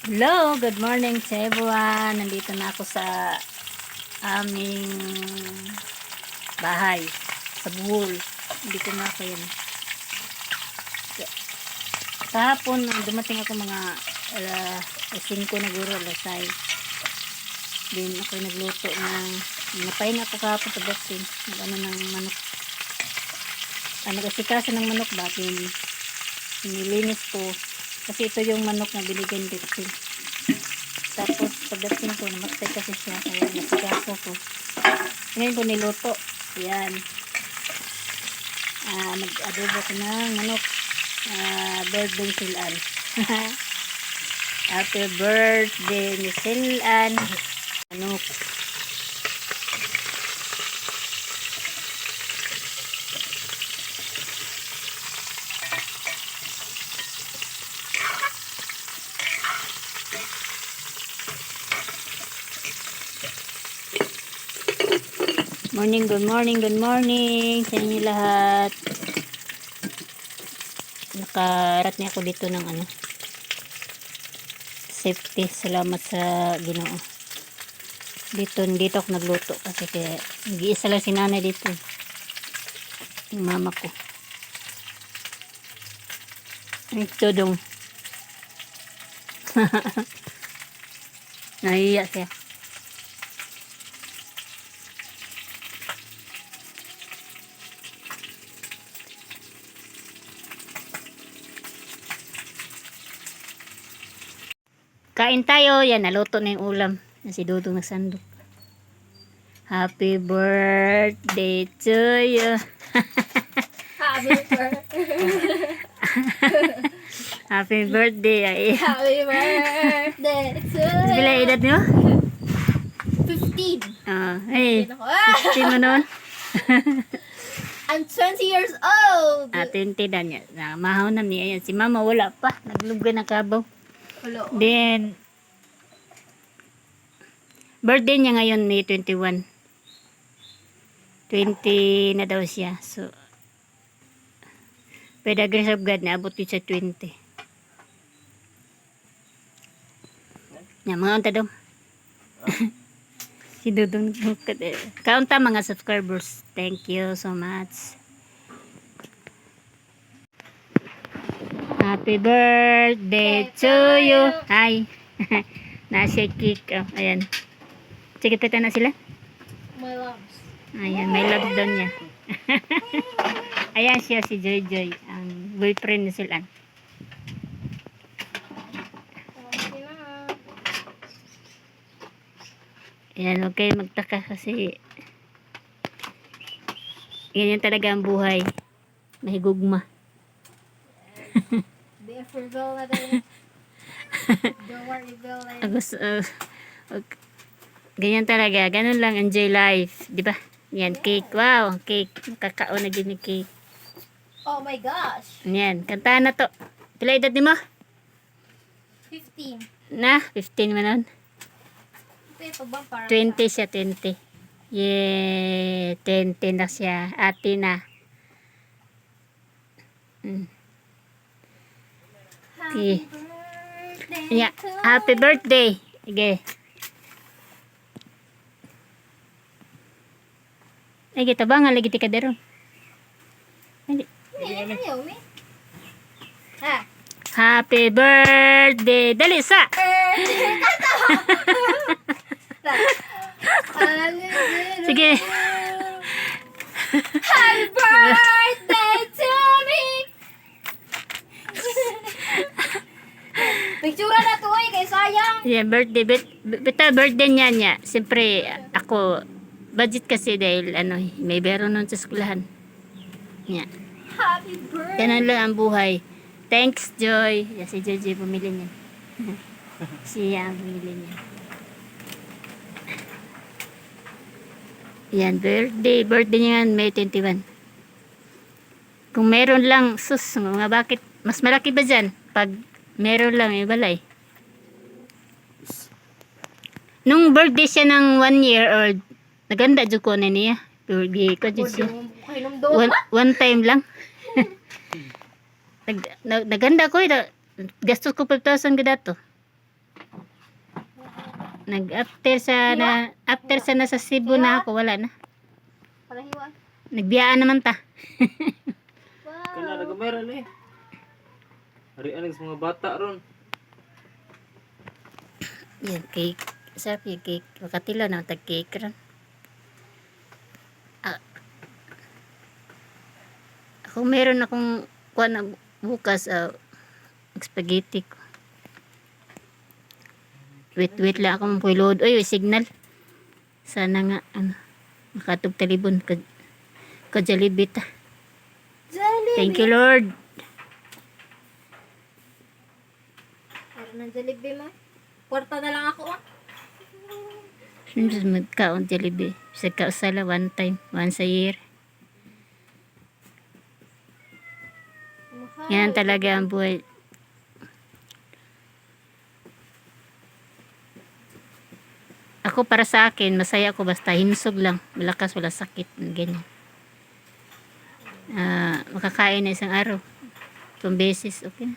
Hello, good morning sa everyone. Nandito na ako sa aming bahay sa Bohol. Nandito na ako yun. Kahapon, dumating ako mga 5 na guro, alas 6. Then ako nagluto ng napahinga ako kahapon sa boxing. Nag-ano ng manok. Nag-asikaso ng manok ba? Nilinis ko. Kasi ito yung manok na binigyan dito. Tapos pagdating ko, namatay kasi siya. Kaya nasikaso ko. Ngayon ko niluto. Yan. Nag-adobo ko ng manok. Birthday Silan. Happy birthday ni Silan. Manok. Morning, good morning, good morning sa inyo lahat. Nakarat niya ako dito ng safety. Salamat sa Ginoo. Dito ako nagluto kasi kaya nag-iisa lang si nanay dito. Yung mama ko. Ito dong. Nahiya siya. Kain tayo. Yan, naluto na yung ulam. Si Dudong nagsandok. Happy birthday to you. Happy birthday. Happy birthday. Ay. Happy birthday to you. Bila edad nyo? 15. Hey. 15 mo nun? I'm 20 years old. 20 na niya. Mahaw na niya. Ayan, si mama wala pa. Naglugay na kabaw. Hello. Then, birthday niya ngayon May 21. 20 na daw siya. So, by the grace of God, naabot yun sa 20. Yan, mga unta daw. Si Dudong. Kaunta mga subscribers. Thank you so much. Happy birthday to you. Hi. Nasa cake. Oh, ayan. Sige, tata na sila. My loves. Ayan, may love doon niya. Ayan siya, si Joy Joy. Ang boyfriend ni Silan. Okay na. Ayan, huwag kayo magtaka kasi ganyan talaga ang buhay. Mahigugma. Different bill na tayo. Don't worry, bill na yun. Ganyan talaga. Ganun lang, enjoy life. Di ba? Yan, cake. Wow, cake. Kakao na din ni cake. Oh my gosh. Yan, kantahan na to. Pila edad ni mo? 15. Na, 15 mo nun. Ito ba para 20 siya, 20. Yeah, 20 na siya. Ate na. Okay. birthday Yeah. to Happy birthday. Sige. Ay, kita ba nga lagi tika daro? Hindi. Ayaw, eh. Ha? Happy birthday. Dali sa. Sige. Happy birthday to me. Picture na to eh, kay sayang. Yeah, birthday. Birthday niya. Siyempre, ako, budget kasi dahil may bero nun sa skulahan. Yeah. Happy birthday. Ganun lang ang buhay. Thanks, Joy. Yeah, si Joy bumili niya. Siya ang bumili niya. Yan, birthday niya yan, May 21. Kung meron lang, sus, mga bakit, mas malaki ba dyan? Pag meron lang, balay. Nung birthday siya ng 1 year old, naganda dyan ko na niya. Birthday ko dyan siya. One time lang. Naganda ko, gastos ko 5,000 gada to. After sa nasa Cebu na ako, wala na. Palahiwa. Nagbiyaan naman ta. Kana Wow. nagameran eh. Harian sa mga bata ron. Yan, cake. Sarap yung cake. Makatila na tag cake ron. Ako meron akong kuha na bukas spaghetti ko. Wait lang akong puilod. Uy, signal. Sana nga, makatog talibon ka Jollibee ta. Jollibee. Thank you, Lord. Meron ng Jollibee mo. Kwarta na lang ako. Hindi magkaon Jollibee. Sa kausala, one time, once a year. Mahal. Yan talaga ang buhay. Ako para sa akin, masaya ako basta himsog lang. Malakas, wala sakit. Ganyan. Makakain na isang araw. 2 beses, okay na.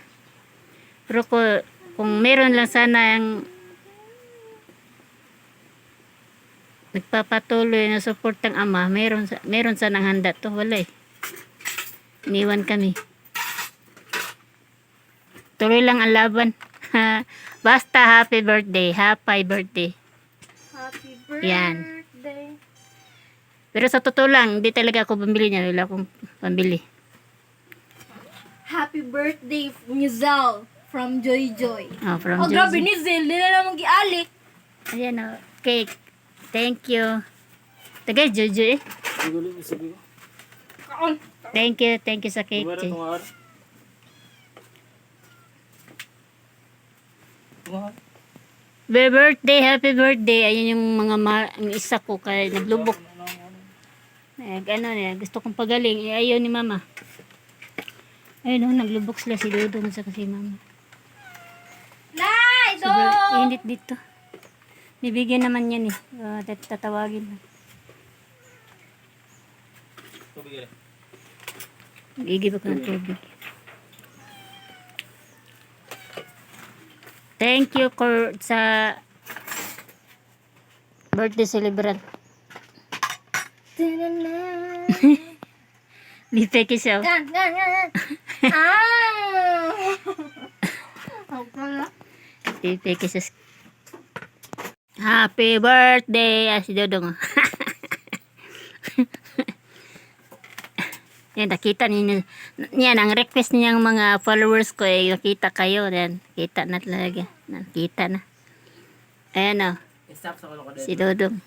Pero kung meron lang sana yung nagpapatuloy na support ng ama, meron sanang handa to. Wala eh. Iniwan kami. Tuloy lang ang laban. Basta happy birthday. Happy birthday. Happy birthday. Yan. Pero sa totoo lang, hindi talaga ako pambili niya. Wala akong pambili. Happy birthday, Nizel. From Joy Joy. From Oh, grabe, Josie. Nizel. Di na naman gialik. Ayan o. Cake. Thank you. Tagay, Jojo eh. Siguro mo sabi ko. Kaon. Thank you. Thank you sa cake. Kumara Joy. kumara. Happy birthday. Ayan yung mga ang isa ko kaya naglubok. Gusto kong pagaling. Ayaw ni mama. Ayun o, naglubok sila si Dodong sa kasi mama. Nay, do! Sobrang init dito. Bibigyan naman yan eh. Tatawagin. Tubig yan. Igib ako ng tubig. Thank you sa birthday celebrant. Lipeke siya. Gan. Ah! Okay. Lipeke siya. Happy birthday! Si Dodong. Yan, nakita niyo. Yan, ang request niyang mga followers ko eh, nakita kayo. Yan, kita na talaga. Nakita na. Ayan o, Stop sa ko si Dodong.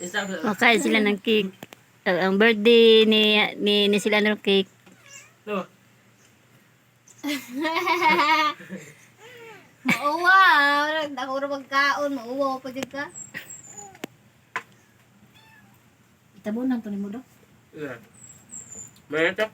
Stop sa. Makain sila ng cake. Ang birthday ni sila ng cake. No. Mauwa. Ako rin magkaon. Mauwa pa din ka. Itabunan to ni mo do. Yeah. Meron to.